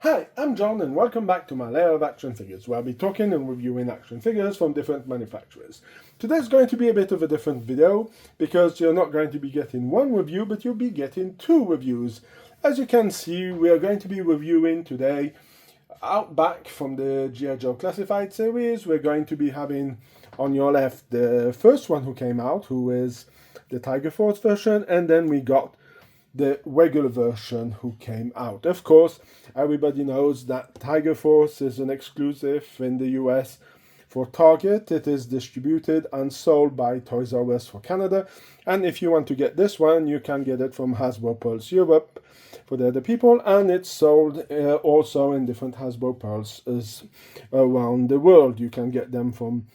Hi, I'm John and welcome back to my Lair of Action Figures, where I'll be talking and reviewing action figures from different manufacturers. Today's going to be a bit of a different video because you're not going to be getting one review, but you'll be getting two reviews. As you can see, we are going to be reviewing today Outback from the G.I. Joe Classified series. We're going to be having on your left the first one who came out, who is the Tiger Force version, and then we got the regular version who came out. Of course, everybody knows that Tiger Force is an exclusive in the US for Target. It is distributed and sold by Toys R Us for Canada. And if you want to get this one, you can get it from Hasbro Pulse Europe for the other people. And it's sold also in different Hasbro Pulses around the world. You can get them from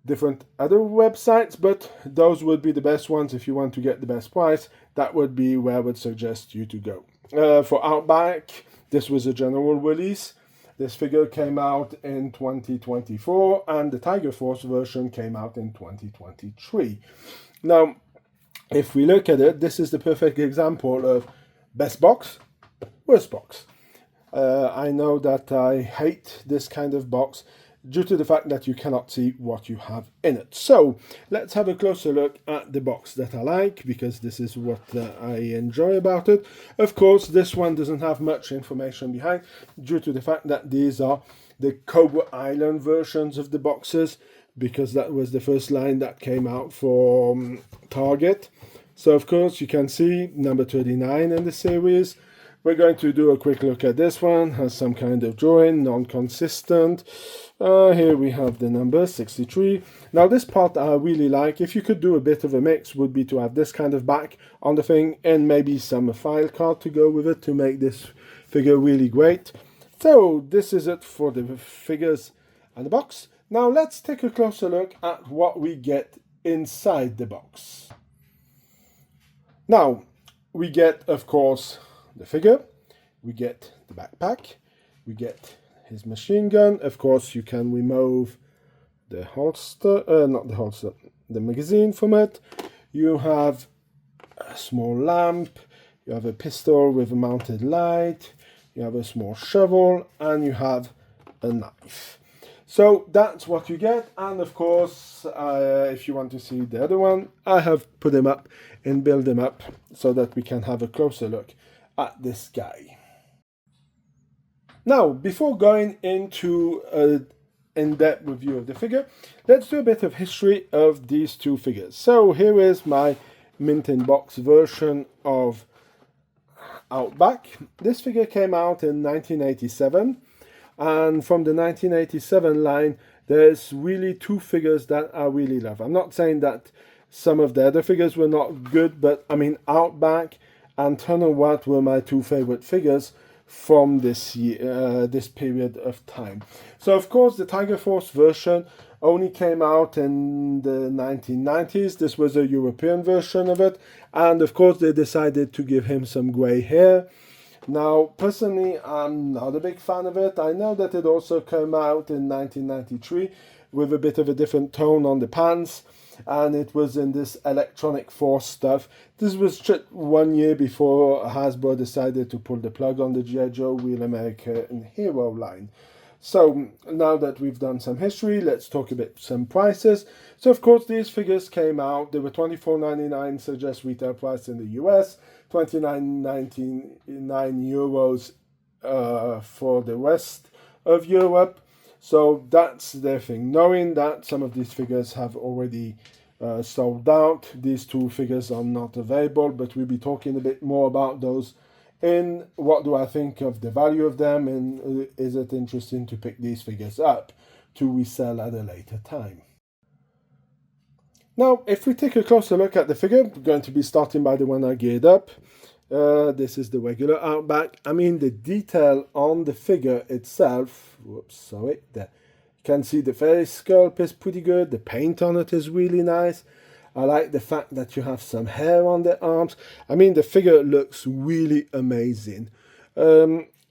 different other websites, but those would be the best ones if you want to get the best price. That would be where I would suggest you to go. For Outback, this was a general release. This figure came out in 2024 and the Tiger Force version came out in 2023. Now, if we look at it, this is the perfect example of best box, worst box. I know that I hate this kind of box due to the fact that you cannot see what you have in it. So let's have a closer look at the box that I like, because this is what I enjoy about it. Of course, this one doesn't have much information behind due to the fact that these are the Cobra Island versions of the boxes, because that was the first line that came out for Target. So of course you can see number 39 in the series. We're going to do a quick look at this one. Has some kind of drawing, non-consistent. Here we have the number 63. Now this part I really like. If you could do a bit of a mix, would be to have this kind of back on the thing and maybe some file card to go with it to make this figure really great. So this is it for the figures and the box. Now let's take a closer look at what we get inside the box. Now we get, of course, the figure, we get the backpack, we get his machine gun. Of course, you can remove the holster, not the holster, the magazine from it. You have a small lamp, you have a pistol with a mounted light, you have a small shovel, and you have a knife. So that's what you get, and of course, if you want to see the other one, I have put them up and build them up so that we can have a closer look at this guy. Now, before going into an in-depth review of the figure, let's do a bit of history of these two figures. So here is my mint in box version of Outback. This figure came out in 1987, and from the 1987 line, there's really two figures that I really love. I'm not saying that some of the other figures were not good, but I mean Outback and Tunnel Rat were my two favorite figures from this year, this period of time. So of course the Tiger Force version only came out in the 1990s. This was a European version of it, and of course they decided to give him some grey hair. Now personally I'm not a big fan of it. I know that it also came out in 1993 with a bit of a different tone on the pants, and it was in this electronic force stuff. This was just 1 year before Hasbro decided to pull the plug on the G.I. Joe Real American Hero line. So now that we've done some history, let's talk a bit some prices. So of course these figures came out, they were €24.99 suggest retail price in the US, €29.99 for the rest of Europe. So that's their thing. Knowing that some of these figures have already sold out, these two figures are not available, but we'll be talking a bit more about those in what do I think of the value of them, and is it interesting to pick these figures up to resell at a later time. Now, if we take a closer look at the figure, we're going to be starting by the one I geared up. This is the regular Outback. I mean, the detail on the figure itself, you can see the face sculpt is pretty good. The paint on it is really nice. I like the fact that you have some hair on the arms. I mean, the figure looks really amazing.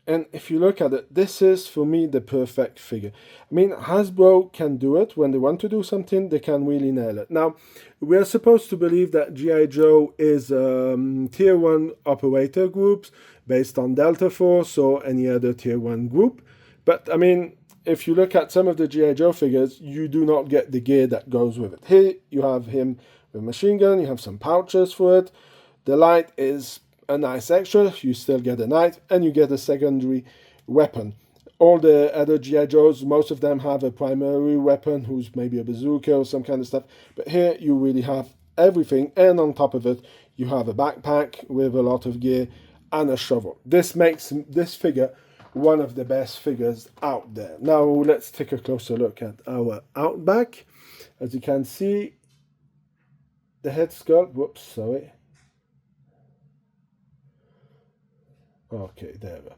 And if you look at it, this is for me the perfect figure. I mean, Hasbro can do it. When they want to do something, they can really nail it. Now, we are supposed to believe that G.I. Joe is tier 1 operator groups based on Delta Force or any other tier 1 group. But I mean, if you look at some of the G.I. Joe figures, you do not get the gear that goes with it. Here, you have him with a machine gun, you have some pouches for it. The light is a nice extra, you still get a knife, and you get a secondary weapon. All the other G.I. Joes, most of them have a primary weapon, who's maybe a bazooka or some kind of stuff, but here you really have everything, and on top of it, you have a backpack with a lot of gear and a shovel. This makes this figure one of the best figures out there. Now let's take a closer look at our Outback. As you can see, the head sculpt, whoops, sorry. Okay, there we go.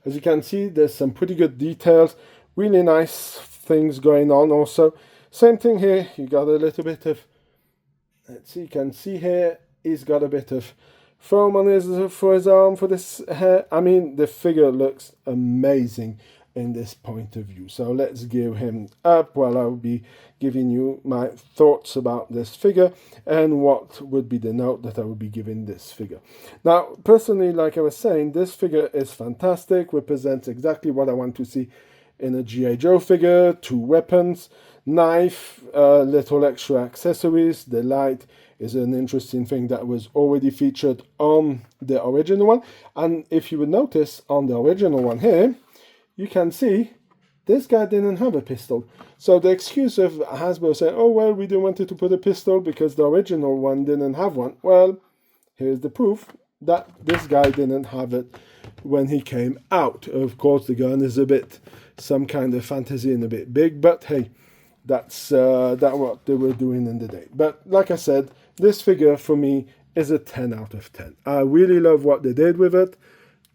As you can see, there's some pretty good details, really nice things going on also. Same thing here, you got a little bit of, let's see, you can see here, he's got a bit of foam on for his arm, for this hair. I mean, the figure looks amazing in this point of view. So let's gear him up while I'll be giving you my thoughts about this figure and what would be the note that I would be giving this figure. Now, personally, like I was saying, this figure is fantastic, represents exactly what I want to see in a G.I. Joe figure. 2 weapons, knife, little extra accessories. The light is an interesting thing that was already featured on the original one. And if you would notice on the original one here, you can see this guy didn't have a pistol. So the excuse of Hasbro saying, oh, well, we didn't want to put a pistol because the original one didn't have one. Well, here's the proof that this guy didn't have it when he came out. Of course, the gun is a bit, some kind of fantasy and a bit big, but hey, that's what they were doing in the day. But like I said, this figure for me is a 10 out of 10. I really love what they did with it,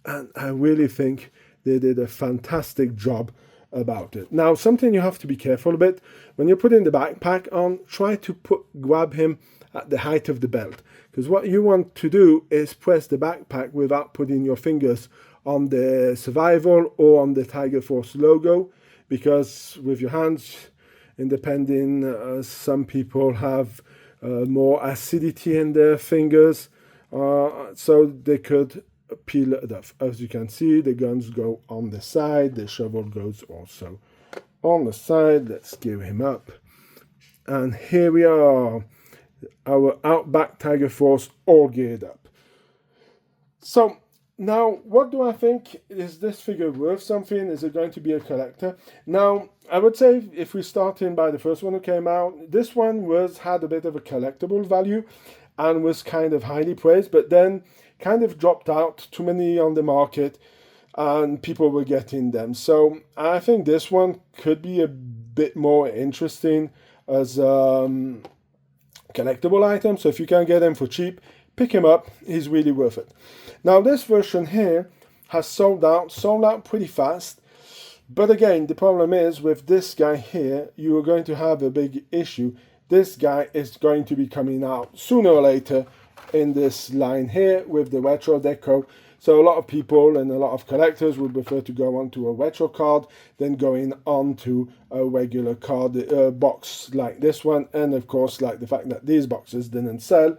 and I really think they did a fantastic job about it. Now, something you have to be careful a bit, when you're putting the backpack on, try to grab him at the height of the belt, because what you want to do is press the backpack without putting your fingers on the survival or on the Tiger Force logo, because with your hands, depending, some people have more acidity in their fingers, so they could peel it off. As you can see, the guns go on the side, the shovel goes also on the side. Let's gear him up, and here we are, our Outback Tiger Force all geared up. So now, what do I think? Is this figure worth something? Is it going to be a collector? Now, I would say if we start in by the first one who came out, this one had a bit of a collectible value and was kind of highly praised, but then kind of dropped out, too many on the market, and people were getting them. So I think this one could be a bit more interesting as collectible item. So if you can get him for cheap, pick him up. He's really worth it. Now this version here has sold out pretty fast. But again, the problem is with this guy here, you are going to have a big issue. This guy is going to be coming out sooner or later in this line here with the retro deco. So a lot of people and a lot of collectors would prefer to go onto a retro card than going onto a regular card box like this one. And of course, like the fact that these boxes didn't sell,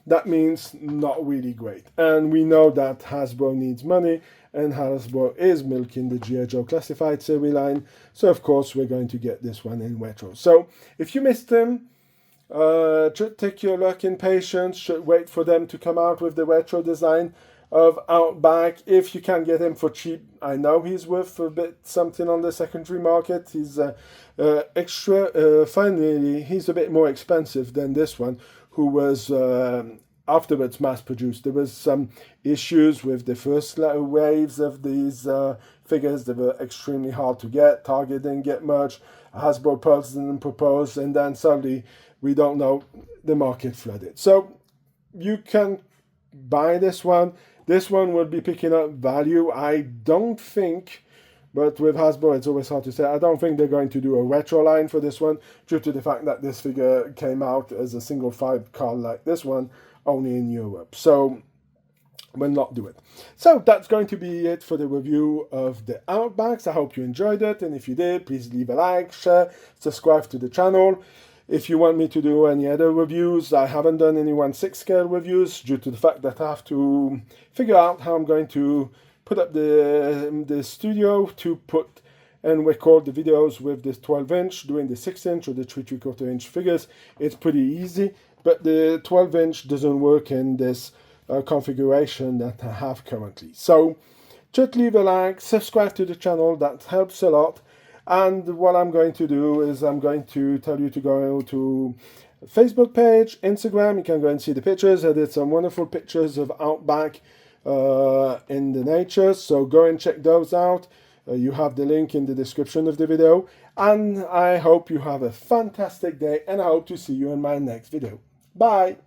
that means not really great. And we know that Hasbro needs money, and Hasbro is milking the G.I. Joe Classified series line. So of course, we're going to get this one in retro. So if you missed him, should take your luck in patience, should wait for them to come out with the retro design of Outback. If you can get him for cheap, I know he's worth a bit something on the secondary market. He's finally, he's a bit more expensive than this one, who was afterwards mass produced. There was some issues with the first waves of these figures. They were extremely hard to get. Target didn't get much. Hasbro Pulse didn't propose, and then suddenly, we don't know, the market flooded. So you can buy this one. This one will be picking up value. I don't think, but with Hasbro, it's always hard to say. I don't think they're going to do a retro line for this one, due to the fact that this figure came out as a single 5 card like this one, only in Europe. So will not do it. So that's going to be it for the review of the Outbacks. I hope you enjoyed it, and if you did, please leave a like, share, subscribe to the channel. If you want me to do any other reviews, I haven't done any 1/6 scale reviews due to the fact that I have to figure out how I'm going to put up the studio to put and record the videos with this 12-inch. Doing the 6-inch or the 3/4-inch figures, it's pretty easy, but the 12-inch doesn't work in this configuration that I have currently. So just leave a like, subscribe to the channel, that helps a lot. And what I'm going to do is I'm going to tell you to go to Facebook page, Instagram. You can go and see the pictures. I did some wonderful pictures of Outback in the nature, so go and check those out. You have the link in the description of the video. And I hope you have a fantastic day, and I hope to see you in my next video. Bye!